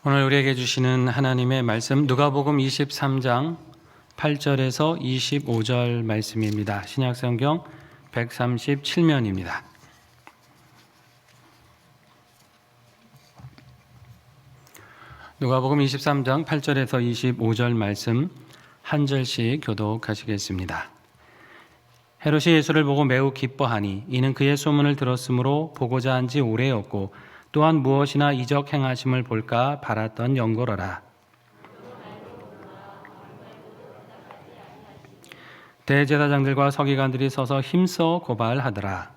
오늘 우리에게 주시는 하나님의 말씀 누가복음 23장 8절에서 25절 말씀입니다. 신약성경 137면입니다. 누가복음 23장 8절에서 25절 말씀 한 절씩 교독하시겠습니다. 헤롯이 예수를 보고 매우 기뻐하니 이는 그의 소문을 들었으므로 보고자 한 지 오래였고 또한 무엇이나 이적 행하심을 볼까 바랐던 연고로라. 대제사장들과 서기관들이 서서 힘써 고발하더라.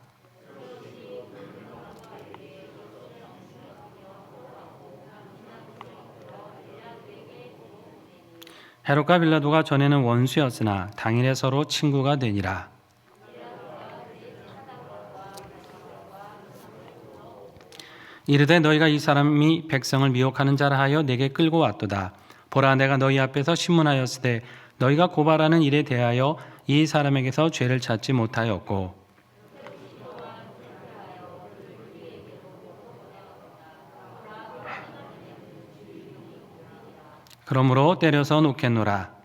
헤롯과 빌라도가 전에는 원수였으나 당일에 서로 친구가 되니라. 이르되 너희가 이 사람이 백성을 미혹하는 자라 하여 내게 끌고 왔도다. 보라, 내가 너희 앞에서 신문하였으되 너희가 고발하는 일에 대하여 이 사람에게서 죄를 찾지 못하였고 그러므로 때려서 놓겠노라.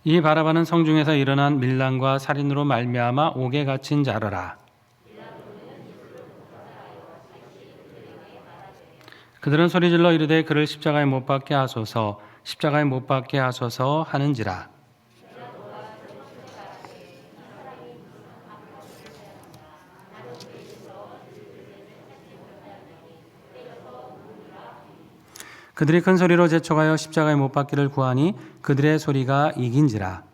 이 바라바는 성중에서 일어난 밀란과 살인으로 말미암아 옥에 갇힌 자로라. 그들은 소리질러 이르되 그를 십자가에 못 박게 하소서, 십자가에 못 박게 하소서 하는지라. 그들이 큰 소리로 재촉하여 십자가에 못 박기를 구하니 그들의 소리가 이긴지라.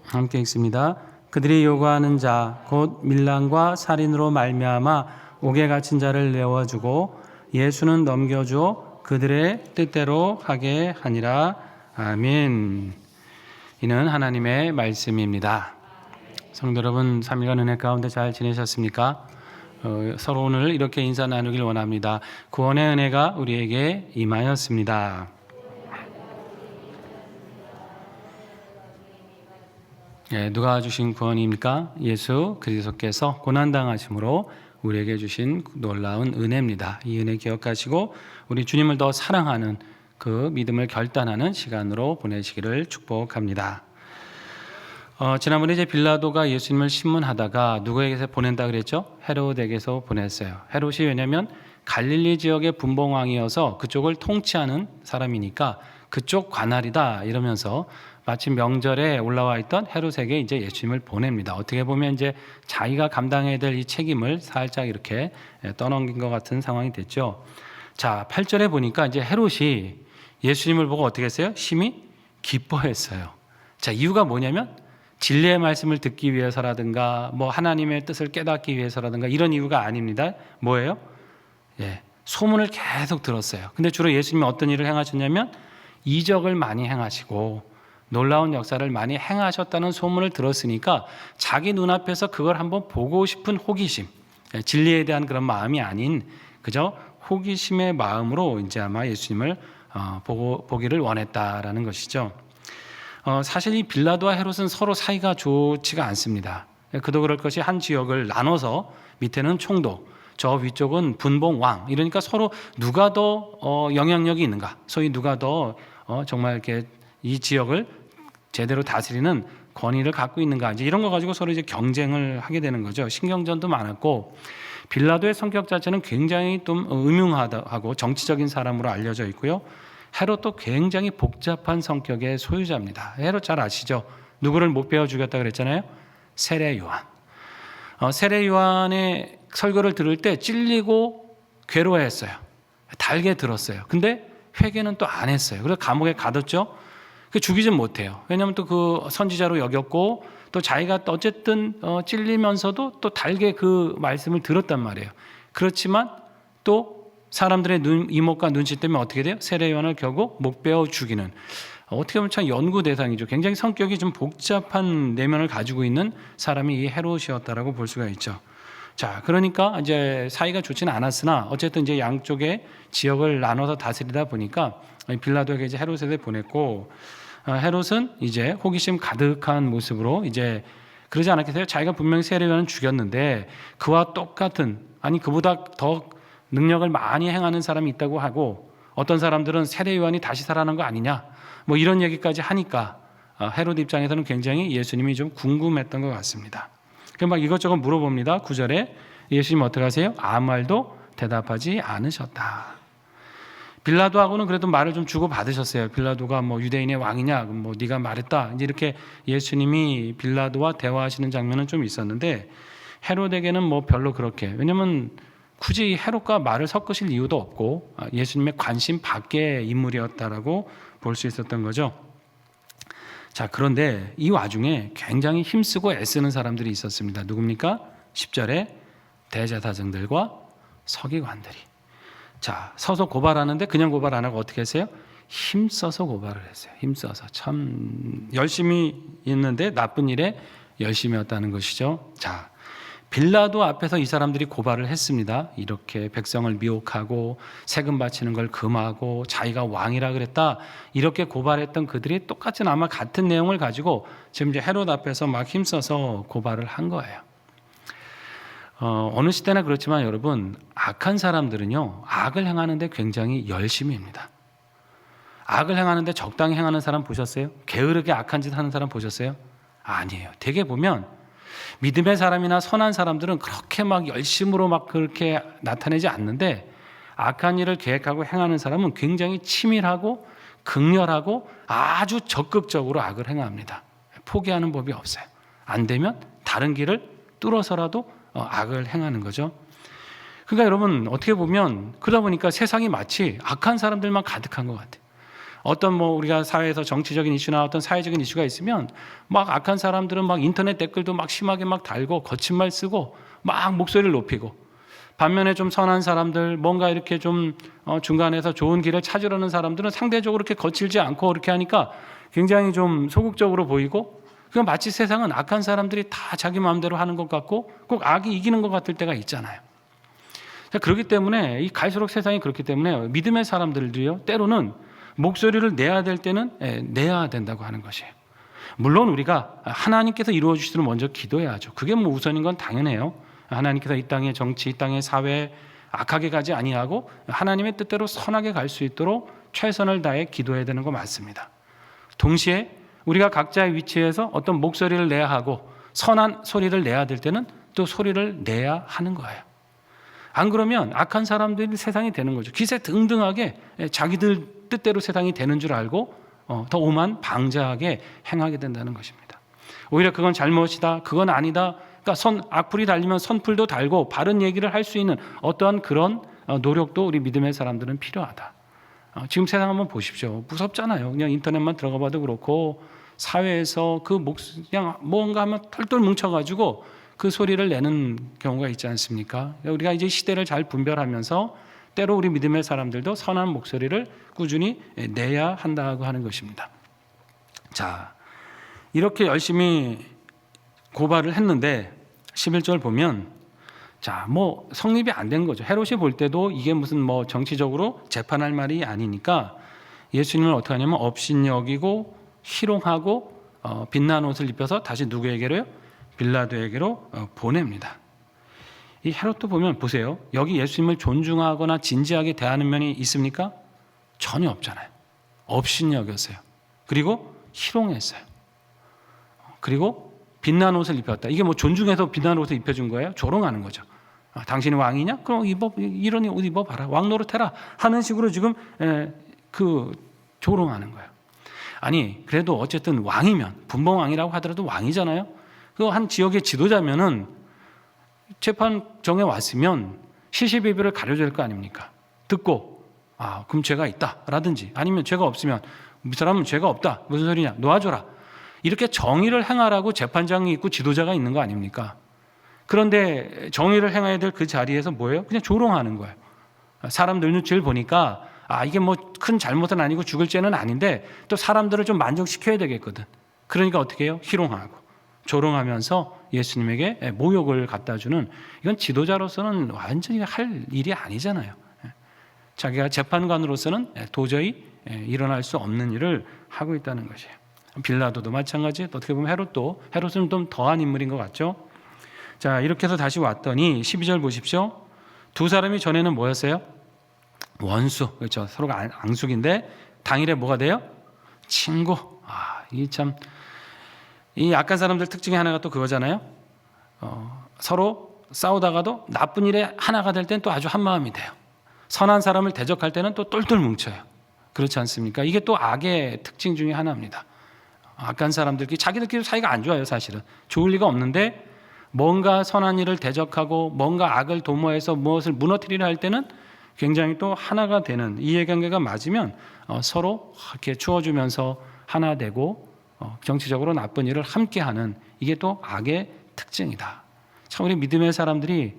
함께 읽습니다. 그들이 요구하는 자 곧 밀란과 살인으로 말미암아 옥에 갇힌 자를 내어주고 예수는 넘겨주어 그들의 뜻대로 하게 하니라. 아멘. 이는 하나님의 말씀입니다. 성도 여러분, 3일간 은혜 가운데 잘 지내셨습니까? 서로 오늘 이렇게 인사 나누길 원합니다. 구원의 은혜가 우리에게 임하였습니다. 누가 주신 구원입니까? 예수 그리스도께서 고난당하심으로 우리에게 주신 놀라운 은혜입니다. 이 은혜 기억하시고 우리 주님을 더 사랑하는 그 믿음을 결단하는 시간으로 보내시기를 축복합니다. 지난번에 이제 빌라도가 예수님을 신문하다가 누구에게서 보낸다 그랬죠? 헤롯에게서 보냈어요. 헤롯이 왜냐하면 갈릴리 지역의 분봉왕이어서 그쪽을 통치하는 사람이니까 그쪽 관할이다 이러면서 마침 명절에 올라와 있던 헤롯에게 이제 예수님을 보냅니다. 어떻게 보면 이제 자기가 감당해야 될 이 책임을 살짝 이렇게 떠넘긴 것 같은 상황이 됐죠. 자, 8절에 보니까 이제 헤롯이 예수님을 보고 어떻게 했어요? 심히 기뻐했어요. 자, 이유가 뭐냐면 진리의 말씀을 듣기 위해서라든가 뭐 하나님의 뜻을 깨닫기 위해서라든가 이런 이유가 아닙니다. 뭐예요? 소문을 계속 들었어요. 근데 주로 예수님이 어떤 일을 행하셨냐면 이적을 많이 행하시고 놀라운 역사를 많이 행하셨다는 소문을 들었으니까 자기 눈앞에서 그걸 한번 보고 싶은 호기심, 진리에 대한 그런 마음이 아닌 그저 호기심의 마음으로 이제 아마 예수님을 보기를 원했다라는 것이죠. 사실 이 빌라도와 헤롯은 서로 사이가 좋지가 않습니다. 그도 그럴 것이 한 지역을 나눠서 밑에는 총독, 저 위쪽은 분봉왕, 이러니까 서로 누가 더 영향력이 있는가, 소위 누가 더 정말 이렇게 이 지역을 제대로 다스리는 권위를 갖고 있는가, 이제 이런 거 가지고 서로 이제 경쟁을 하게 되는 거죠. 신경전도 많았고 빌라도의 성격 자체는 굉장히 좀 음흉하고 정치적인 사람으로 알려져 있고요. 헤롯도 굉장히 복잡한 성격의 소유자입니다. 헤롯 잘 아시죠? 누구를 못 베어 죽였다 그랬잖아요. 세례 요한. 세례 요한의 설교를 들을 때 찔리고 괴로워했어요. 달게 들었어요. 근데 회개는 또 안 했어요. 그래서 감옥에 가뒀죠. 죽이진 못해요. 왜냐하면 또 그 선지자로 여겼고 또 자기가 어쨌든 찔리면서도 또 달게 그 말씀을 들었단 말이에요. 그렇지만 또 사람들의 이목과 눈치 때문에 어떻게 돼요? 세례 요한을 결국 못 베어 죽이는, 어떻게 보면 참 연구 대상이죠. 굉장히 성격이 좀 복잡한 내면을 가지고 있는 사람이 이 헤롯이었다라고 볼 수가 있죠. 자, 그러니까 이제 사이가 좋지는 않았으나 어쨌든 이제 양쪽의 지역을 나눠서 다스리다 보니까 빌라도에게 이제 헤롯에게 보냈고, 헤롯은 이제 호기심 가득한 모습으로 이제 그러지 않았겠어요? 자기가 분명히 세례요한을 죽였는데 그와 똑같은, 아니 그보다 더 능력을 많이 행하는 사람이 있다고 하고, 어떤 사람들은 세례요한이 다시 살아난 거 아니냐, 뭐 이런 얘기까지 하니까 헤롯 입장에서는 굉장히 예수님이 좀 궁금했던 것 같습니다. 그래서 막 이것저것 물어봅니다. 9절에 예수님 어떻게 하세요? 아무 말도 대답하지 않으셨다. 빌라도하고는 그래도 말을 좀 주고 받으셨어요. 빌라도가 뭐 유대인의 왕이냐, 뭐 네가 말했다, 이제 이렇게 예수님이 빌라도와 대화하시는 장면은 좀 있었는데, 헤롯에게는 뭐 별로 그렇게, 왜냐면 굳이 헤롯과 말을 섞으실 이유도 없고 예수님의 관심 밖의 인물이었다라고 볼 수 있었던 거죠. 자, 그런데 이 와중에 굉장히 힘쓰고 애쓰는 사람들이 있었습니다. 누굽니까? 10절에 대제사장들과 서기관들이. 자, 서서 고발하는데 그냥 고발 안 하고 어떻게 했어요? 힘써서 고발을 했어요. 힘써서. 참 열심히 있는데 나쁜 일에 열심이었다는 것이죠. 자, 빌라도 앞에서 이 사람들이 고발을 했습니다. 이렇게 백성을 미혹하고 세금 바치는 걸 금하고 자기가 왕이라 그랬다, 이렇게 고발했던 그들이 똑같은 아마 같은 내용을 가지고 지금 이제 헤롯 앞에서 막 힘써서 고발을 한 거예요. 어느 시대나 그렇지만 여러분, 악한 사람들은요 악을 행하는데 굉장히 열심히입니다. 악을 행하는데 적당히 행하는 사람 보셨어요? 게으르게 악한 짓 하는 사람 보셨어요? 아니에요. 되게 보면 믿음의 사람이나 선한 사람들은 그렇게 막 열심으로 막 그렇게 나타내지 않는데, 악한 일을 계획하고 행하는 사람은 굉장히 치밀하고 극렬하고 아주 적극적으로 악을 행합니다. 포기하는 법이 없어요. 안 되면 다른 길을 뚫어서라도 악을 행하는 거죠. 그러니까 여러분, 어떻게 보면 그러다 보니까 세상이 마치 악한 사람들만 가득한 것 같아요. 어떤 뭐 우리가 사회에서 정치적인 이슈나 어떤 사회적인 이슈가 있으면 막 악한 사람들은 막 인터넷 댓글도 막 심하게 막 달고 거친 말 쓰고 막 목소리를 높이고, 반면에 좀 선한 사람들, 뭔가 이렇게 좀 중간에서 좋은 길을 찾으려는 사람들은 상대적으로 이렇게 거칠지 않고 이렇게 하니까 굉장히 좀 소극적으로 보이고, 그건 마치 세상은 악한 사람들이 다 자기 마음대로 하는 것 같고 꼭 악이 이기는 것 같을 때가 있잖아요. 그렇기 때문에 이 갈수록 세상이 그렇기 때문에 믿음의 사람들도요 때로는 목소리를 내야 될 때는 내야 된다고 하는 것이에요. 물론 우리가 하나님께서 이루어 주시도록 먼저 기도해야죠. 그게 뭐 우선인 건 당연해요. 하나님께서 이 땅의 정치, 이 땅의 사회 악하게 가지 아니하고 하나님의 뜻대로 선하게 갈 수 있도록 최선을 다해 기도해야 되는 거 맞습니다. 동시에 우리가 각자의 위치에서 어떤 목소리를 내야 하고 선한 소리를 내야 될 때는 또 소리를 내야 하는 거예요. 안 그러면 악한 사람들이 세상이 되는 거죠. 기세 등등하게 자기들 뜻대로 세상이 되는 줄 알고 더 오만 방자하게 행하게 된다는 것입니다. 오히려 그건 잘못이다, 그건 아니다, 그러니까 악플이 달리면 선플도 달고 바른 얘기를 할 수 있는 어떠한 그런 노력도 우리 믿음의 사람들은 필요하다. 지금 세상 한번 보십시오. 무섭잖아요. 그냥 인터넷만 들어가 봐도 그렇고 사회에서 그냥 뭔가 하면 털털 뭉쳐가지고 그 소리를 내는 경우가 있지 않습니까? 우리가 이제 시대를 잘 분별하면서 때로 우리 믿음의 사람들도 선한 목소리를 꾸준히 내야 한다고 하는 것입니다. 자, 이렇게 열심히 고발을 했는데 11절 보면, 자, 뭐 성립이 안 된 거죠. 헤롯이 볼 때도 이게 무슨 뭐 정치적으로 재판할 말이 아니니까 예수님을 어떻게 하냐면 업신여기고 희롱하고 빛난 옷을 입혀서 다시 누구에게로요? 빌라도에게로 보냅니다. 이 헤롯도 보면 보세요. 여기 예수님을 존중하거나 진지하게 대하는 면이 있습니까? 전혀 없잖아요. 업신여겼어요. 그리고 희롱했어요. 그리고 빛난 옷을 입혔다. 이게 뭐 존중해서 빛난 옷을 입혀준 거예요? 조롱하는 거죠. 당신이 왕이냐? 그럼 이런 옷 입어봐라. 왕 노릇해라. 하는 식으로 지금 조롱하는 거예요. 아니, 그래도 어쨌든 왕이면, 분봉왕이라고 하더라도 왕이잖아요. 그 한 지역의 지도자면은 재판정에 왔으면 시시비비를 가려줄 거 아닙니까? 듣고 그럼 죄가 있다 라든지, 아니면 죄가 없으면 이 사람은 죄가 없다, 무슨 소리냐, 놓아줘라, 이렇게 정의를 행하라고 재판장이 있고 지도자가 있는 거 아닙니까? 그런데 정의를 행해야 될 그 자리에서 뭐예요? 그냥 조롱하는 거예요. 사람 눈치를 보니까 이게 뭐 큰 잘못은 아니고 죽을 죄는 아닌데 또 사람들을 좀 만족시켜야 되겠거든. 그러니까 어떻게 해요? 희롱하고 조롱하면서 예수님에게 모욕을 갖다 주는, 이건 지도자로서는 완전히 할 일이 아니잖아요. 자기가 재판관으로서는 도저히 일어날 수 없는 일을 하고 있다는 것이에요. 빌라도도 마찬가지. 어떻게 보면 헤롯은 좀 더한 인물인 것 같죠. 자, 이렇게 해서 다시 왔더니 12절 보십시오. 두 사람이 전에는 뭐였어요? 원수. 그렇죠. 서로가 앙숙인데 당일에 뭐가 돼요? 친구. 이 약한 사람들 특징이 하나가 또 그거잖아요. 서로 싸우다가도 나쁜 일에 하나가 될 땐 또 아주 한 마음이 돼요. 선한 사람을 대적할 때는 또 똘똘 뭉쳐요. 그렇지 않습니까? 이게 또 악의 특징 중에 하나입니다. 악한 사람들끼리 자기들끼리 사이가 안 좋아요. 사실은 좋을 리가 없는데 뭔가 선한 일을 대적하고 뭔가 악을 도모해서 무엇을 무너뜨리려 할 때는 굉장히 또 하나가 되는 이해관계가 맞으면 서로 이렇게 주어주면서 하나 되고 정치적으로 나쁜 일을 함께하는 이게 또 악의 특징이다. 참 우리 믿음의 사람들이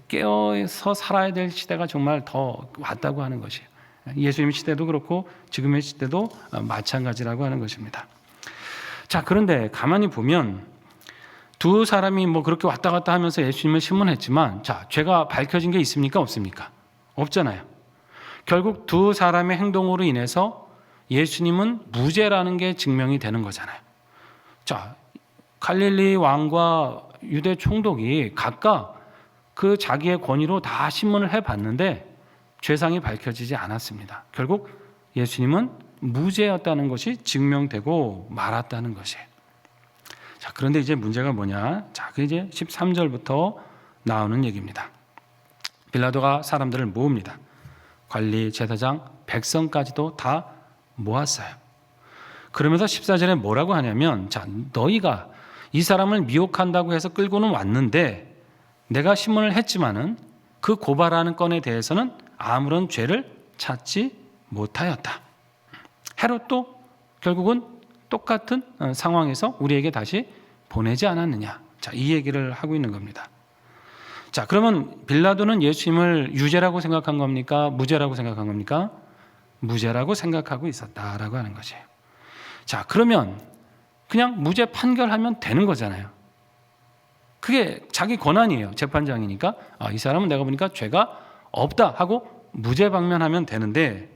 깨어서 살아야 될 시대가 정말 더 왔다고 하는 것이에요. 예수님 시대도 그렇고 지금의 시대도 마찬가지라고 하는 것입니다. 자, 그런데 가만히 보면 두 사람이 뭐 그렇게 왔다 갔다 하면서 예수님을 신문했지만, 자, 죄가 밝혀진 게 있습니까? 없습니까? 없잖아요. 결국 두 사람의 행동으로 인해서 예수님은 무죄라는 게 증명이 되는 거잖아요. 자, 갈릴리 왕과 유대 총독이 각각 그 자기의 권위로 다 신문을 해봤는데 죄상이 밝혀지지 않았습니다. 결국 예수님은 무죄였다는 것이 증명되고 말았다는 것이에요. 자, 그런데 이제 문제가 뭐냐? 자, 그 이제 13절부터 나오는 얘기입니다. 빌라도가 사람들을 모읍니다. 관리, 제사장, 백성까지도 다 모았어요. 그러면서 14절에 뭐라고 하냐면, 자, 너희가 이 사람을 미혹한다고 해서 끌고는 왔는데 내가 신문을 했지만은 그 고발하는 건에 대해서는 아무런 죄를 찾지 못하였다. 헤롯도 결국은 똑같은 상황에서 우리에게 다시 보내지 않았느냐. 자, 이 얘기를 하고 있는 겁니다. 자, 그러면 빌라도는 예수님을 유죄라고 생각한 겁니까? 무죄라고 생각한 겁니까? 무죄라고 생각하고 있었다라고 하는 것이에요. 자, 그러면 그냥 무죄 판결하면 되는 거잖아요. 그게 자기 권한이에요. 재판장이니까. 이 사람은 내가 보니까 죄가 없다 하고 무죄 방면하면 되는데,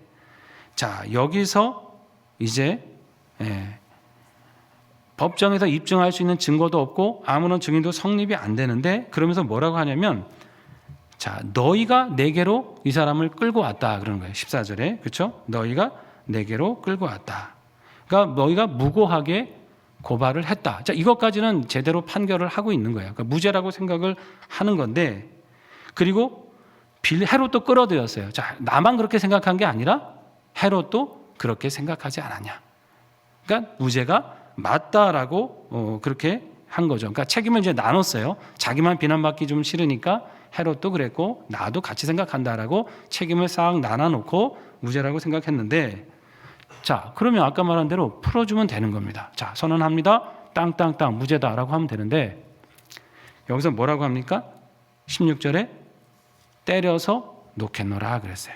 자, 여기서 이제 법정에서 입증할 수 있는 증거도 없고 아무런 증인도 성립이 안 되는데, 그러면서 뭐라고 하냐면, 자, 너희가 내게로 이 사람을 끌고 왔다 그러는 거예요. 14절에. 그렇죠? 너희가 내게로 끌고 왔다. 그러니까 너희가 무고하게 고발을 했다. 자, 이것까지는 제대로 판결을 하고 있는 거예요. 그러니까 무죄라고 생각을 하는 건데, 그리고 헤롯도 끌어들였어요. 자, 나만 그렇게 생각한 게 아니라 헤롯도 그렇게 생각하지 않았냐. 그러니까 무죄가 맞다라고 그렇게 한 거죠. 그러니까 책임을 이제 나눴어요. 자기만 비난받기 좀 싫으니까 헤롯도 그랬고 나도 같이 생각한다라고 책임을 싹 나눠놓고 무죄라고 생각했는데, 자, 그러면 아까 말한 대로 풀어주면 되는 겁니다. 자, 선언합니다. 땅땅땅 무죄다라고 하면 되는데, 여기서 뭐라고 합니까? 16절에 때려서 놓겠노라 그랬어요.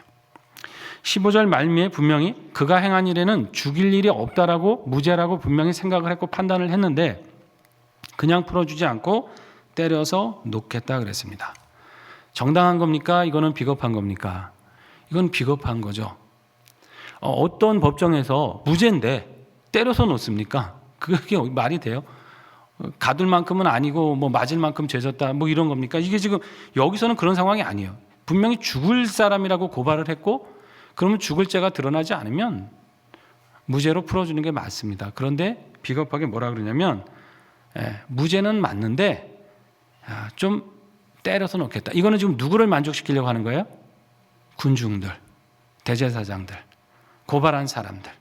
15절 말미에 분명히 그가 행한 일에는 죽일 일이 없다라고 무죄라고 분명히 생각을 했고 판단을 했는데 그냥 풀어주지 않고 때려서 놓겠다 그랬습니다. 정당한 겁니까? 이거는 비겁한 겁니까? 이건 비겁한 거죠. 어떤 법정에서 무죄인데 때려서 놓습니까? 그게 말이 돼요? 가둘 만큼은 아니고 뭐 맞을 만큼 죄졌다 뭐 이런 겁니까? 이게 지금 여기서는 그런 상황이 아니에요. 분명히 죽을 사람이라고 고발을 했고, 그러면 죽을 죄가 드러나지 않으면 무죄로 풀어주는 게 맞습니다. 그런데 비겁하게 뭐라 그러냐면, 무죄는 맞는데 좀 때려서 놓겠다. 이거는 지금 누구를 만족시키려고 하는 거예요? 군중들, 대제사장들, 고발한 사람들.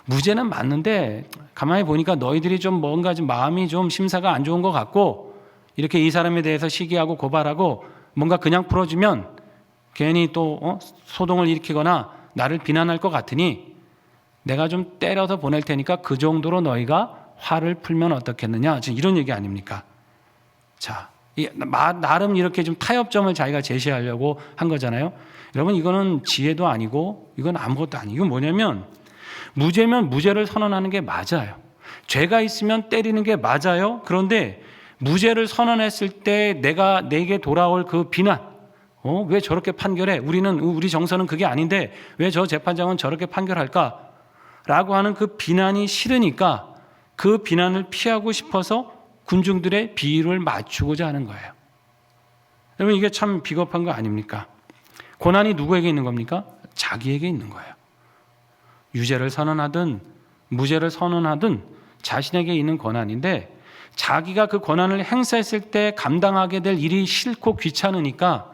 무죄는 맞는데 가만히 보니까 너희들이 좀 뭔가 좀 마음이 좀 심사가 안 좋은 것 같고, 이렇게 이 사람에 대해서 시기하고 고발하고 뭔가 그냥 풀어주면 괜히 또 소동을 일으키거나 나를 비난할 것 같으니 내가 좀 때려서 보낼 테니까 그 정도로 너희가 화를 풀면 어떻겠느냐. 지금 이런 얘기 아닙니까? 자, 나름 이렇게 좀 타협점을 자기가 제시하려고 한 거잖아요. 여러분, 이거는 지혜도 아니고 이건 아무것도 아니에요. 이건 뭐냐면, 무죄면 무죄를 선언하는 게 맞아요. 죄가 있으면 때리는 게 맞아요. 그런데 무죄를 선언했을 때 내게 돌아올 그 비난, 왜 저렇게 판결해? 우리 정서는 그게 아닌데 왜 저 재판장은 저렇게 판결할까? 라고 하는 그 비난이 싫으니까 그 비난을 피하고 싶어서 군중들의 비위를 맞추고자 하는 거예요. 여러분, 이게 참 비겁한 거 아닙니까? 고난이 누구에게 있는 겁니까? 자기에게 있는 거예요. 유죄를 선언하든 무죄를 선언하든 자신에게 있는 권한인데, 자기가 그 권한을 행사했을 때 감당하게 될 일이 싫고 귀찮으니까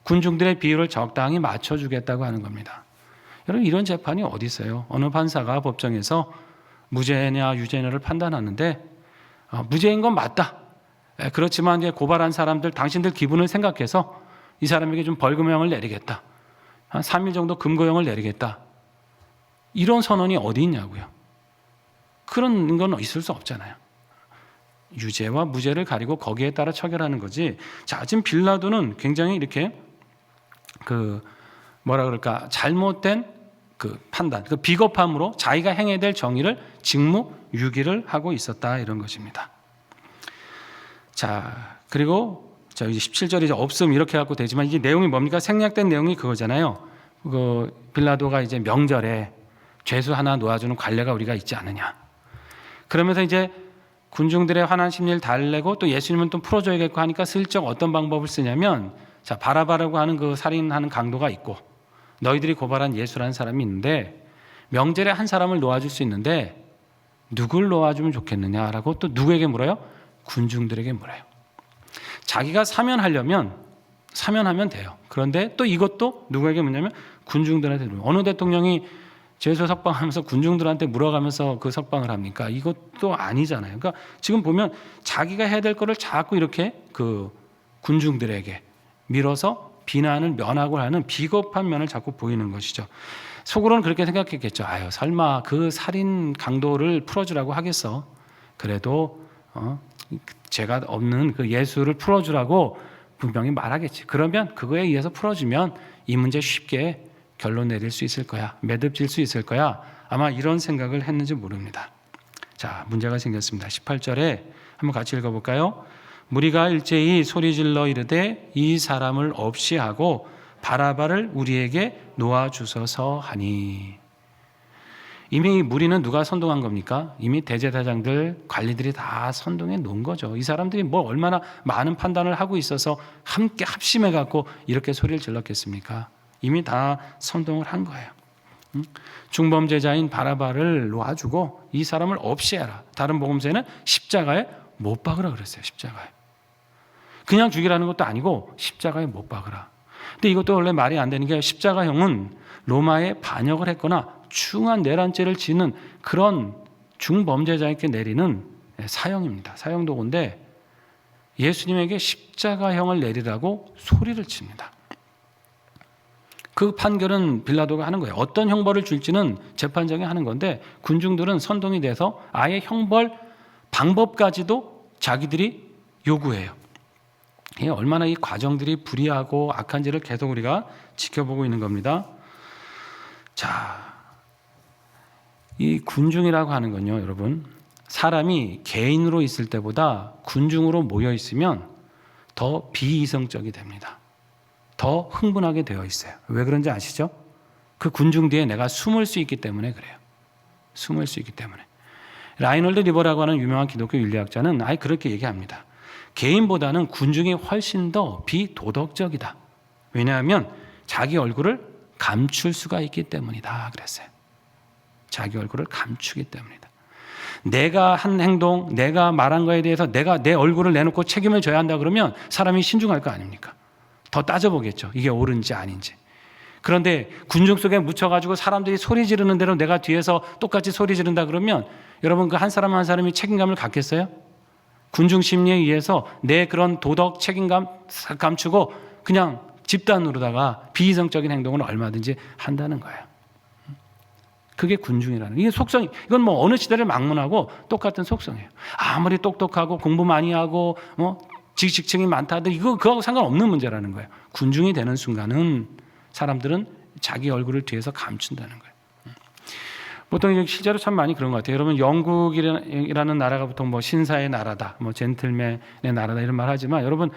군중들의 비율을 적당히 맞춰주겠다고 하는 겁니다. 여러분, 이런 재판이 어디 있어요? 어느 판사가 법정에서 무죄냐 유죄냐를 판단하는데 무죄인 건 맞다. 그렇지만 이제 고발한 사람들, 당신들 기분을 생각해서 이 사람에게 좀 벌금형을 내리겠다. 한 3일 정도 금고형을 내리겠다. 이런 선언이 어디 있냐고요. 그런 건 있을 수 없잖아요. 유죄와 무죄를 가리고 거기에 따라 처결하는 거지. 자, 지금 빌라도는 굉장히 이렇게 잘못된 판단, 비겁함으로 자기가 행해야 될 정의를 직무유기를 하고 있었다, 이런 것입니다. 자, 그리고 이제 17절에 이제 없음 이렇게 갖고 되지만 이게 내용이 뭡니까? 생략된 내용이 그거잖아요. 빌라도가 이제 명절에 죄수 하나 놓아주는 관례가 우리가 있지 않느냐. 그러면서 이제 군중들의 화난 심리를 달래고 또 예수님은 또 풀어줘야겠고 하니까 슬쩍 어떤 방법을 쓰냐면, 자, 바라바라고 하는 그 살인하는 강도가 있고 너희들이 고발한 예수라는 사람이 있는데 명절에 한 사람을 놓아줄 수 있는데 누굴 놓아주면 좋겠느냐라고 또 누구에게 물어요? 군중들에게 물어요. 자기가 사면하면 돼요. 그런데 또 이것도 누구에게 묻냐면 군중들한테 물어요. 어느 대통령이 죄수 석방하면서 군중들한테 물어가면서 그 석방을 합니까? 이것도 아니잖아요. 그러니까 지금 보면 자기가 해야 될 거를 자꾸 이렇게 그 군중들에게 밀어서 비난을 면하고 하는 비겁한 면을 자꾸 보이는 것이죠. 속으로는 그렇게 생각했겠죠. 아유, 설마 그 살인 강도를 풀어주라고 하겠어. 그래도 죄가 없는 그 예수를 풀어주라고 분명히 말하겠지. 그러면 그거에 의해서 풀어주면 이 문제 쉽게 결론 내릴 수 있을 거야. 매듭질 수 있을 거야. 아마 이런 생각을 했는지 모릅니다. 자, 문제가 생겼습니다. 18절에 한번 같이 읽어볼까요? 무리가 일제히 소리질러 이르되 이 사람을 없이 하고 바라바를 우리에게 놓아주소서 하니. 이미 무리는 누가 선동한 겁니까? 이미 대제사장들, 관리들이 다 선동해 놓은 거죠. 이 사람들이 뭐 얼마나 많은 판단을 하고 있어서 함께 합심해 갖고 이렇게 소리를 질렀겠습니까? 이미 다 선동을 한 거예요. 중범죄자인 바라바를 놓아주고 이 사람을 없이 해라. 다른 복음서에는 십자가에 못 박으라 그랬어요. 십자가에. 그냥 죽이라는 것도 아니고 십자가에 못 박으라. 근데 이것도 원래 말이 안 되는 게, 십자가형은 로마에 반역을 했거나 중한 내란죄를 지는 그런 중범죄자에게 내리는 사형입니다. 사형도구인데 예수님에게 십자가형을 내리라고 소리를 칩니다. 그 판결은 빌라도가 하는 거예요. 어떤 형벌을 줄지는 재판장이 하는 건데 군중들은 선동이 돼서 아예 형벌 방법까지도 자기들이 요구해요. 얼마나 이 과정들이 불이하고 악한지를 계속 우리가 지켜보고 있는 겁니다. 자, 이 군중이라고 하는 건요, 여러분, 사람이 개인으로 있을 때보다 군중으로 모여 있으면 더 비이성적이 됩니다. 더 흥분하게 되어 있어요. 왜 그런지 아시죠? 그 군중 뒤에 내가 숨을 수 있기 때문에 그래요. 숨을 수 있기 때문에. 라이놀드 리버라고 하는 유명한 기독교 윤리학자는 아예 그렇게 얘기합니다. 개인보다는 군중이 훨씬 더 비도덕적이다. 왜냐하면 자기 얼굴을 감출 수가 있기 때문이다 그랬어요. 자기 얼굴을 감추기 때문이다. 내가 한 행동, 내가 말한 거에 대해서 내가 내 얼굴을 내놓고 책임을 져야 한다 그러면 사람이 신중할 거 아닙니까? 더 따져보겠죠. 이게 옳은지 아닌지. 그런데 군중 속에 묻혀가지고 사람들이 소리 지르는 대로 내가 뒤에서 똑같이 소리 지른다 그러면 여러분, 그 한 사람 한 사람이 책임감을 갖겠어요? 군중 심리에 의해서 내 그런 도덕 책임감 감추고 그냥 집단으로다가 비이성적인 행동을 얼마든지 한다는 거예요. 그게 군중이라는, 이게 속성이, 이건 뭐 어느 시대를 막론하고 똑같은 속성이에요. 아무리 똑똑하고 공부 많이 하고 지식층이 많다 하더라도 그거하고 상관없는 문제라는 거예요. 군중이 되는 순간은 사람들은 자기 얼굴을 뒤에서 감춘다는 거예요. 보통 이제 실제로 참 많이 그런 것 같아요. 여러분 영국이라는 나라가 보통 뭐 신사의 나라다, 뭐 젠틀맨의 나라다 이런 말 하지만 여러분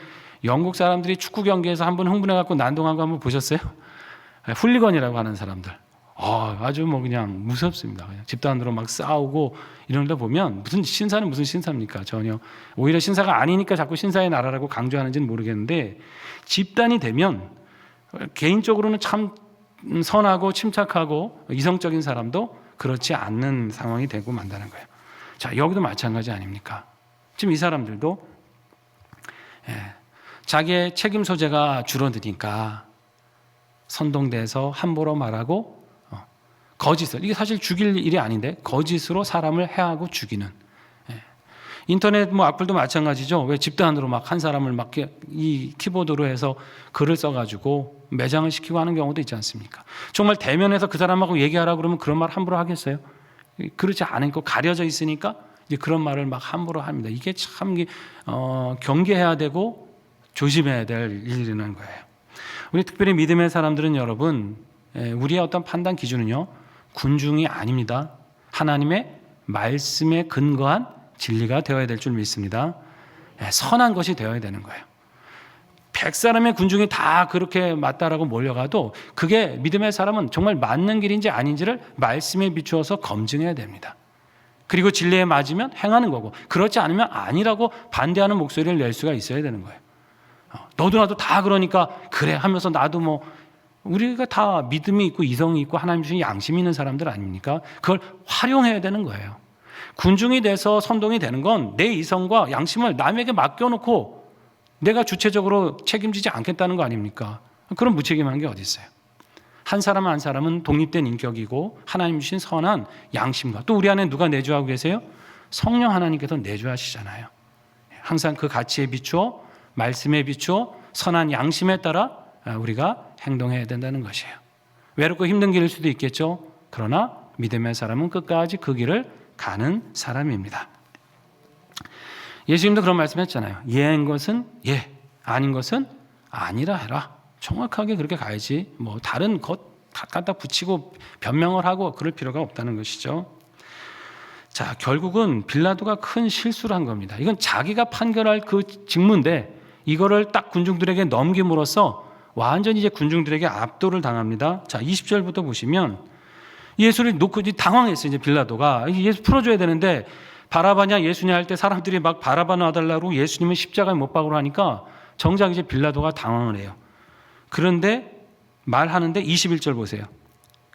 영국 사람들이 축구 경기에서 한번 흥분해갖고 난동한 거 한번 보셨어요? 훌리건이라고 하는 사람들. 아주 뭐 그냥 무섭습니다. 그냥 집단으로 막 싸우고 이런 데 보면 무슨 신사는 무슨 신사입니까? 전혀. 오히려 신사가 아니니까 자꾸 신사의 나라라고 강조하는지는 모르겠는데 집단이 되면 개인적으로는 참 선하고 침착하고 이성적인 사람도 그렇지 않는 상황이 되고 만다는 거예요. 자, 여기도 마찬가지 아닙니까? 지금 이 사람들도 자기의 책임 소재가 줄어드니까 선동돼서 함부로 말하고 거짓을, 이게 사실 죽일 일이 아닌데 거짓으로 사람을 해하고 죽이는. 인터넷 뭐 악플도 마찬가지죠. 왜 집단으로 막 한 사람을 막 이 키보드로 해서 글을 써가지고 매장을 시키고 하는 경우도 있지 않습니까? 정말 대면해서 그 사람하고 얘기하라 그러면 그런 말 함부로 하겠어요? 그렇지 않고 가려져 있으니까 이제 그런 말을 막 함부로 합니다. 이게 참 경계해야 되고 조심해야 될 일이라는 거예요. 우리 특별히 믿음의 사람들은 여러분, 우리의 어떤 판단 기준은요, 군중이 아닙니다. 하나님의 말씀에 근거한 진리가 되어야 될 줄 믿습니다. 선한 것이 되어야 되는 거예요. 100사람의 군중이 다 그렇게 맞다라고 몰려가도 그게 믿음의 사람은 정말 맞는 길인지 아닌지를 말씀에 비추어서 검증해야 됩니다. 그리고 진리에 맞으면 행하는 거고, 그렇지 않으면 아니라고 반대하는 목소리를 낼 수가 있어야 되는 거예요. 너도 나도 다 그러니까 그래 하면서 나도 뭐, 우리가 다 믿음이 있고 이성이 있고 하나님 주신 양심이 있는 사람들 아닙니까? 그걸 활용해야 되는 거예요. 군중이 돼서 선동이 되는 건 내 이성과 양심을 남에게 맡겨놓고 내가 주체적으로 책임지지 않겠다는 거 아닙니까? 그런 무책임한 게 어디 있어요? 한 사람 한 사람은 독립된 인격이고 하나님 주신 선한 양심과, 또 우리 안에 누가 내주하고 계세요? 성령 하나님께서 내주하시잖아요. 항상 그 가치에 비추어, 말씀에 비추어 선한 양심에 따라 우리가 행동해야 된다는 것이에요. 외롭고 힘든 길일 수도 있겠죠. 그러나 믿음의 사람은 끝까지 그 길을 가는 사람입니다. 예수님도 그런 말씀했잖아요. 예인 것은 예, 아닌 것은 아니라 해라. 정확하게 그렇게 가야지. 뭐 다른 것 갖다 붙이고 변명을 하고 그럴 필요가 없다는 것이죠. 자, 결국은 빌라도가 큰 실수를 한 겁니다. 이건 자기가 판결할 그 직무인데 이거를 딱 군중들에게 넘김으로써 완전히 이제 군중들에게 압도를 당합니다. 자, 20절부터 보시면 예수를 놓고 당황했어요. 이제 빌라도가 예수 풀어줘야 되는데 바라바냐 예수냐 할 때 사람들이 막 바라바 놔달라고 예수님은 십자가에 못 박으러 하니까 정작 이제 빌라도가 당황을 해요. 그런데 말하는데 21절 보세요.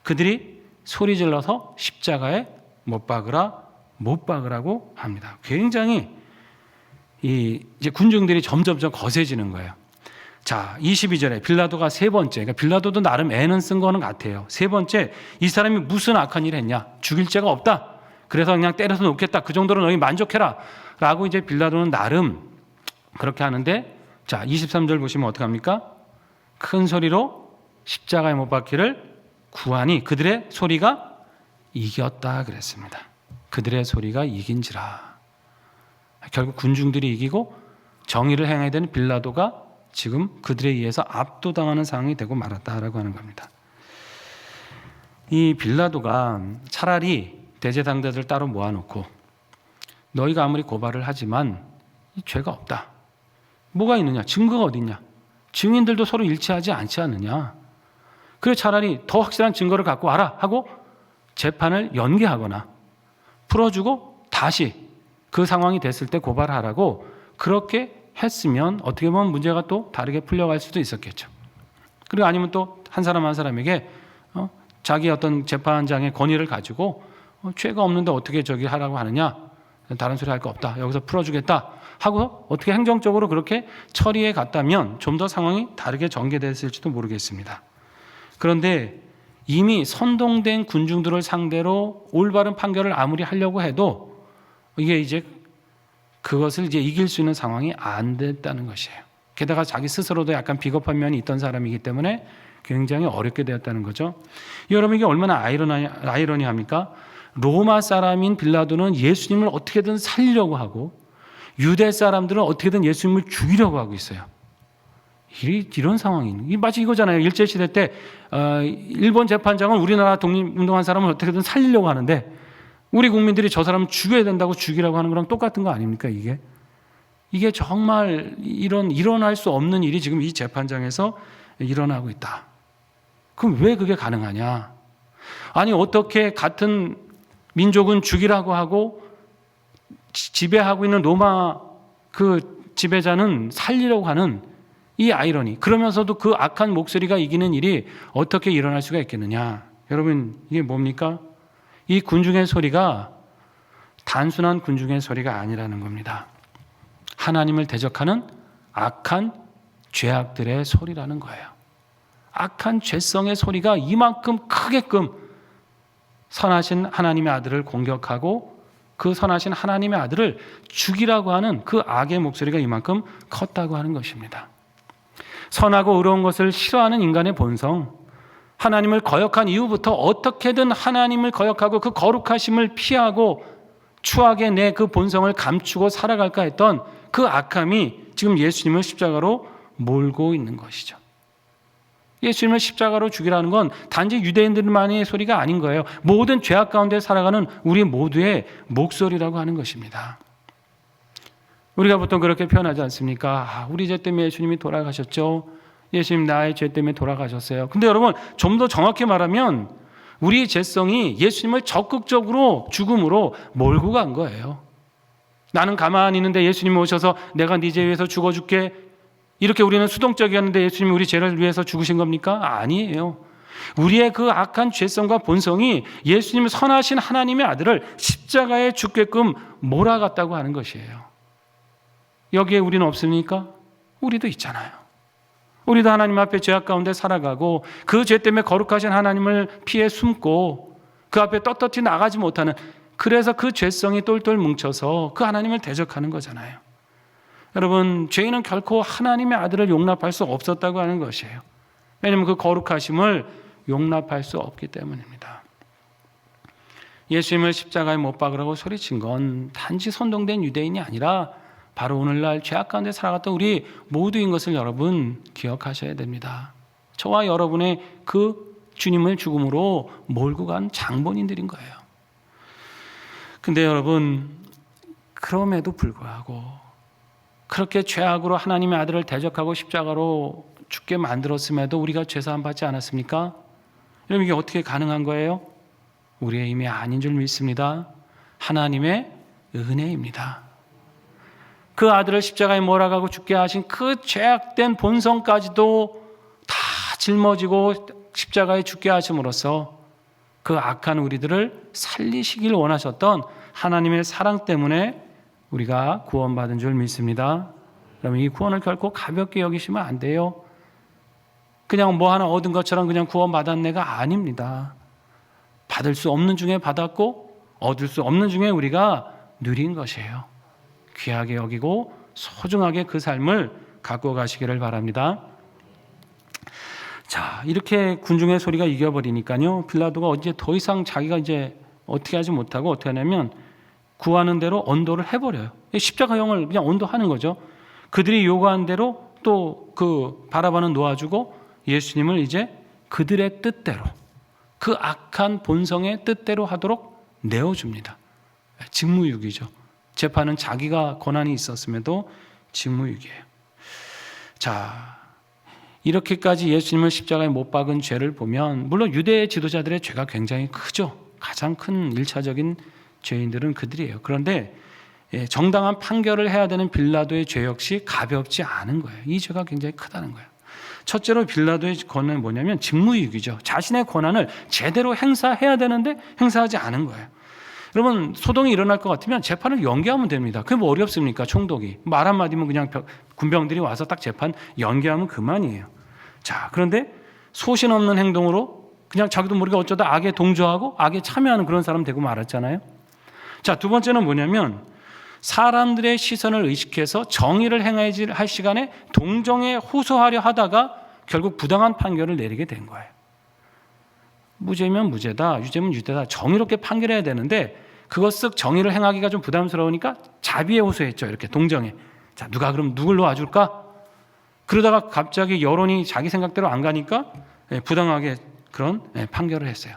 그들이 소리 질러서 십자가에 못 박으라고 합니다. 굉장히 이제 군중들이 점점점 거세지는 거예요. 자, 22절에 빌라도가 세 번째, 그러니까 빌라도도 나름 애는 쓴 거는 같아요. 세 번째, 이 사람이 무슨 악한 일을 했냐? 죽일 죄가 없다. 그래서 그냥 때려서 놓겠다. 그 정도로 너희 만족해라. 라고 이제 빌라도는 나름 그렇게 하는데, 자, 23절 보시면 어떡합니까? 큰 소리로 십자가에 못 박기를 구하니 그들의 소리가 이겼다 그랬습니다. 그들의 소리가 이긴지라. 결국 군중들이 이기고 정의를 행해야 되는 빌라도가 지금 그들에 의해서 압도당하는 상황이 되고 말았다라고 하는 겁니다. 이 빌라도가 차라리 대제당자들 따로 모아놓고 너희가 아무리 고발을 하지만 이 죄가 없다. 뭐가 있느냐? 증거가 어디 있냐? 증인들도 서로 일치하지 않지 않느냐? 그래 차라리 더 확실한 증거를 갖고 와라 하고 재판을 연기하거나 풀어주고 다시 그 상황이 됐을 때 고발하라고 그렇게 했으면 어떻게 보면 문제가 또 다르게 풀려갈 수도 있었겠죠. 그리고 아니면 또 한 사람 한 사람에게 자기 어떤 재판장의 권위를 가지고 죄가 없는데 어떻게 저기 하라고 하느냐, 다른 소리 할 거 없다, 여기서 풀어주겠다 하고 어떻게 행정적으로 그렇게 처리해 갔다면 좀 더 상황이 다르게 전개됐을지도 모르겠습니다. 그런데 이미 선동된 군중들을 상대로 올바른 판결을 아무리 하려고 해도 이게 이제 그것을 이제 이길 수 있는 상황이 안 됐다는 것이에요. 게다가 자기 스스로도 약간 비겁한 면이 있던 사람이기 때문에 굉장히 어렵게 되었다는 거죠. 여러분 이게 얼마나 아이러니합니까? 로마 사람인 빌라도는 예수님을 어떻게든 살리려고 하고 유대 사람들은 어떻게든 예수님을 죽이려고 하고 있어요. 이런 상황이 마치 이거잖아요. 일제시대 때 일본 재판장은 우리나라 독립운동한 사람을 어떻게든 살리려고 하는데 우리 국민들이 저 사람을 죽여야 된다고 죽이라고 하는 거랑 똑같은 거 아닙니까? 이게 정말 일어날 수 없는 일이 지금 이 재판장에서 일어나고 있다. 그럼 왜 그게 가능하냐? 아니 어떻게 같은 민족은 죽이라고 하고 지배하고 있는 로마 그 지배자는 살리려고 하는 이 아이러니, 그러면서도 그 악한 목소리가 이기는 일이 어떻게 일어날 수가 있겠느냐? 여러분, 이게 뭡니까? 이 군중의 소리가 단순한 군중의 소리가 아니라는 겁니다. 하나님을 대적하는 악한 죄악들의 소리라는 거예요. 악한 죄성의 소리가 이만큼 크게끔 선하신 하나님의 아들을 공격하고 그 선하신 하나님의 아들을 죽이라고 하는 그 악의 목소리가 이만큼 컸다고 하는 것입니다. 선하고 의로운 것을 싫어하는 인간의 본성, 하나님을 거역한 이후부터 어떻게든 하나님을 거역하고 그 거룩하심을 피하고 추하게 내 그 본성을 감추고 살아갈까 했던 그 악함이 지금 예수님을 십자가로 몰고 있는 것이죠. 예수님을 십자가로 죽이라는 건 단지 유대인들만의 소리가 아닌 거예요. 모든 죄악 가운데 살아가는 우리 모두의 목소리라고 하는 것입니다. 우리가 보통 그렇게 표현하지 않습니까? 우리 죄 때문에 예수님이 돌아가셨죠. 예수님 나의 죄 때문에 돌아가셨어요. 근데 여러분, 좀 더 정확히 말하면 우리의 죄성이 예수님을 적극적으로 죽음으로 몰고 간 거예요. 나는 가만히 있는데 예수님이 오셔서 내가 네 죄 위해서 죽어줄게, 이렇게 우리는 수동적이었는데 예수님이 우리 죄를 위해서 죽으신 겁니까? 아니에요. 우리의 그 악한 죄성과 본성이 예수님 선하신 하나님의 아들을 십자가에 죽게끔 몰아갔다고 하는 것이에요. 여기에 우리는 없습니까? 우리도 있잖아요. 우리도 하나님 앞에 죄악 가운데 살아가고 그 죄 때문에 거룩하신 하나님을 피해 숨고 그 앞에 떳떳이 나가지 못하는, 그래서 그 죄성이 똘똘 뭉쳐서 그 하나님을 대적하는 거잖아요. 여러분, 죄인은 결코 하나님의 아들을 용납할 수 없었다고 하는 것이에요. 왜냐하면 그 거룩하심을 용납할 수 없기 때문입니다. 예수님을 십자가에 못 박으라고 소리친 건 단지 선동된 유대인이 아니라 바로 오늘날 죄악 가운데 살아갔던 우리 모두인 것을 여러분 기억하셔야 됩니다. 저와 여러분의 그 주님을 죽음으로 몰고 간 장본인들인 거예요. 근데 여러분, 그럼에도 불구하고 그렇게 죄악으로 하나님의 아들을 대적하고 십자가로 죽게 만들었음에도 우리가 죄사함 받지 않았습니까? 여러분, 이게 어떻게 가능한 거예요? 우리의 힘이 아닌 줄 믿습니다. 하나님의 은혜입니다. 그 아들을 십자가에 몰아가고 죽게 하신 그 죄악된 본성까지도 다 짊어지고 십자가에 죽게 하심으로써 그 악한 우리들을 살리시길 원하셨던 하나님의 사랑 때문에 우리가 구원받은 줄 믿습니다. 그러면 이 구원을 결코 가볍게 여기시면 안 돼요. 그냥 뭐 하나 얻은 것처럼 그냥 구원받았네가 아닙니다. 받을 수 없는 중에 받았고 얻을 수 없는 중에 우리가 누린 것이에요. 귀하게 여기고 소중하게 그 삶을 갖고 가시기를 바랍니다. 자, 이렇게 군중의 소리가 이겨버리니까요, 빌라도가 이제 더 이상 자기가 이제 어떻게 하지 못하고 어떻게 하냐면 구하는 대로 언도를 해버려요. 십자가형을 그냥 언도하는 거죠. 그들이 요구한 대로 또 그 바라바는 놓아주고 예수님을 이제 그들의 뜻대로, 그 악한 본성의 뜻대로 하도록 내어줍니다. 직무유기죠. 재판은 자기가 권한이 있었음에도 직무유기예요. 자, 이렇게까지 예수님을 십자가에 못 박은 죄를 보면 물론 유대 지도자들의 죄가 굉장히 크죠. 가장 큰 1차적인 죄인들은 그들이에요. 그런데 정당한 판결을 해야 되는 빌라도의 죄 역시 가볍지 않은 거예요. 이 죄가 굉장히 크다는 거예요. 첫째로 빌라도의 권한은 뭐냐면 직무유기죠. 자신의 권한을 제대로 행사해야 되는데 행사하지 않은 거예요. 여러분, 소동이 일어날 것 같으면 재판을 연기하면 됩니다. 그게 뭐 어렵습니까? 총독이 말 한마디면 그냥 군병들이 와서 딱 재판 연기하면 그만이에요. 자, 그런데 소신 없는 행동으로 그냥 자기도 모르게 어쩌다 악에 동조하고 악에 참여하는 그런 사람 되고 말았잖아요. 자, 두 번째는 뭐냐면 사람들의 시선을 의식해서 정의를 행해야 할 시간에 동정에 호소하려 하다가 결국 부당한 판결을 내리게 된 거예요. 무죄면 무죄다, 유죄면 유죄다, 정의롭게 판결해야 되는데 그거 쓱 정의를 행하기가 좀 부담스러우니까 자비에 호소했죠. 이렇게 동정에. 자, 누가 그럼 누굴 놓아줄까? 그러다가 갑자기 여론이 자기 생각대로 안 가니까 부당하게 그런 판결을 했어요.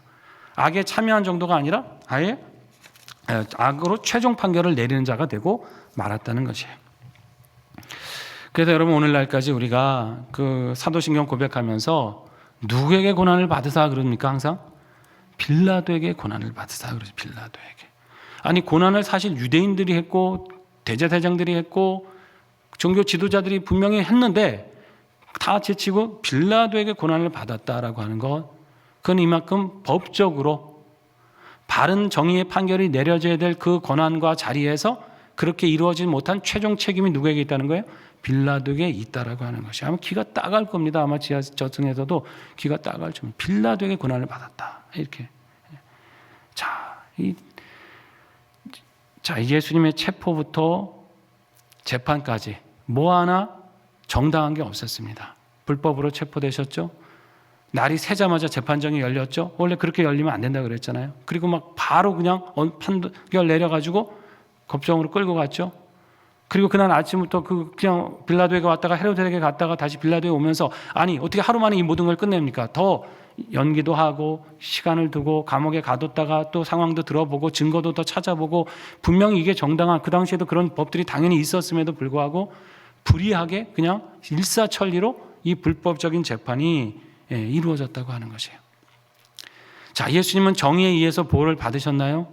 악에 참여한 정도가 아니라 아예 악으로 최종 판결을 내리는 자가 되고 말았다는 것이에요. 그래서 여러분, 오늘날까지 우리가 그 사도신경 고백하면서 누구에게 고난을 받으사 그럽니까? 항상 빌라도에게 고난을 받으사 그러죠. 빌라도에게. 아니, 고난을 사실 유대인들이 했고 대제사장들이 했고 종교 지도자들이 분명히 했는데 다 제치고 빌라도에게 고난을 받았다라고 하는 것, 그건 이만큼 법적으로 바른 정의의 판결이 내려져야 될 그 권한과 자리에서 그렇게 이루어지지 못한 최종 책임이 누구에게 있다는 거예요? 빌라도에게 있다라고 하는 것이. 아마 기가 따갈 겁니다. 아마 지하 저승에서도 기가 따갈 좀. 빌라도에게 고난을 받았다. 이렇게. 자, 예수님의 체포부터 재판까지 뭐 하나 정당한 게 없었습니다. 불법으로 체포되셨죠. 날이 새자마자 재판정이 열렸죠. 원래 그렇게 열리면 안 된다고 그랬잖아요. 그리고 막 바로 그냥 판결 내려가지고 법정으로 끌고 갔죠. 그리고 그날 아침부터 그냥 빌라도에게 왔다가 헤로데에게 갔다가 다시 빌라도에 오면서, 아니 어떻게 하루 만에 이 모든 걸 끝냅니까? 더 연기도 하고 시간을 두고 감옥에 가뒀다가 또 상황도 들어보고 증거도 더 찾아보고, 분명히 이게 정당한, 그 당시에도 그런 법들이 당연히 있었음에도 불구하고 불이하게 그냥 일사천리로 이 불법적인 재판이 이루어졌다고 하는 것이에요. 자, 예수님은 정의에 의해서 보호를 받으셨나요?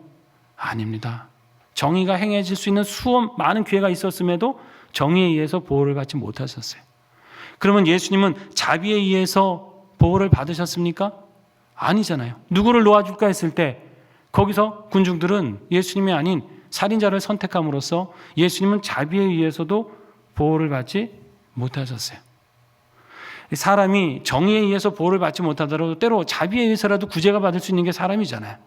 아닙니다. 정의가 행해질 수 있는 많은 기회가 있었음에도 정의에 의해서 보호를 받지 못하셨어요. 그러면 예수님은 자비에 의해서 보호를 받으셨습니까? 아니잖아요. 누구를 놓아줄까 했을 때 거기서 군중들은 예수님이 아닌 살인자를 선택함으로써 예수님은 자비에 의해서도 보호를 받지 못하셨어요. 사람이 정의에 의해서 보호를 받지 못하더라도 때로 자비에 의해서라도 구제가 받을 수 있는 게 사람이잖아요.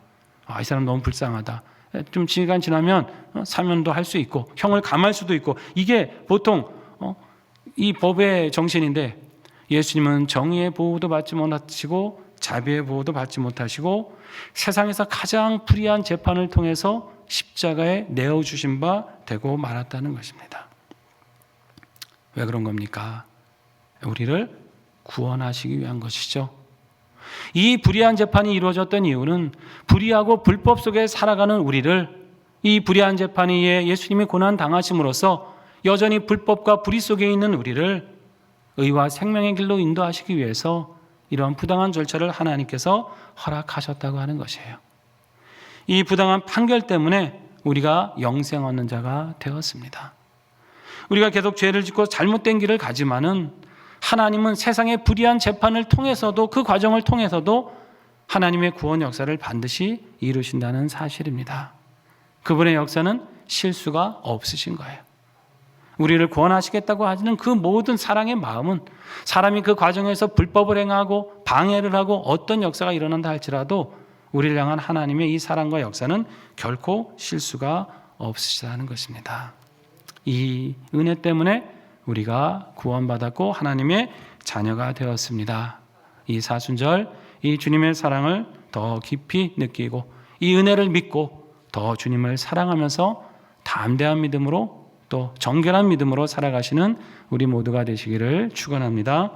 이 사람 너무 불쌍하다. 좀 시간 지나면 사면도 할 수 있고 형을 감할 수도 있고, 이게 보통 이 법의 정신인데, 예수님은 정의의 보호도 받지 못하시고 자비의 보호도 받지 못하시고 세상에서 가장 불의한 재판을 통해서 십자가에 내어주신 바 되고 말았다는 것입니다. 왜 그런 겁니까? 우리를 구원하시기 위한 것이죠. 이 불의한 재판이 이루어졌던 이유는 불의하고 불법 속에 살아가는 우리를, 이 불의한 재판에 의해 예수님이 고난 당하심으로써 여전히 불법과 불의 속에 있는 우리를 의와 생명의 길로 인도하시기 위해서 이러한 부당한 절차를 하나님께서 허락하셨다고 하는 것이에요. 이 부당한 판결 때문에 우리가 영생 얻는 자가 되었습니다. 우리가 계속 죄를 짓고 잘못된 길을 가지만은 하나님은 세상의 불의한 재판을 통해서도, 그 과정을 통해서도 하나님의 구원 역사를 반드시 이루신다는 사실입니다. 그분의 역사는 실수가 없으신 거예요. 우리를 구원하시겠다고 하시는 그 모든 사랑의 마음은, 사람이 그 과정에서 불법을 행하고 방해를 하고 어떤 역사가 일어난다 할지라도 우리를 향한 하나님의 이 사랑과 역사는 결코 실수가 없으시다는 것입니다. 이 은혜 때문에 우리가 구원받았고 하나님의 자녀가 되었습니다. 이 사순절, 이 주님의 사랑을 더 깊이 느끼고 이 은혜를 믿고 더 주님을 사랑하면서 담대한 믿음으로 또 정결한 믿음으로 살아가시는 우리 모두가 되시기를 축원합니다.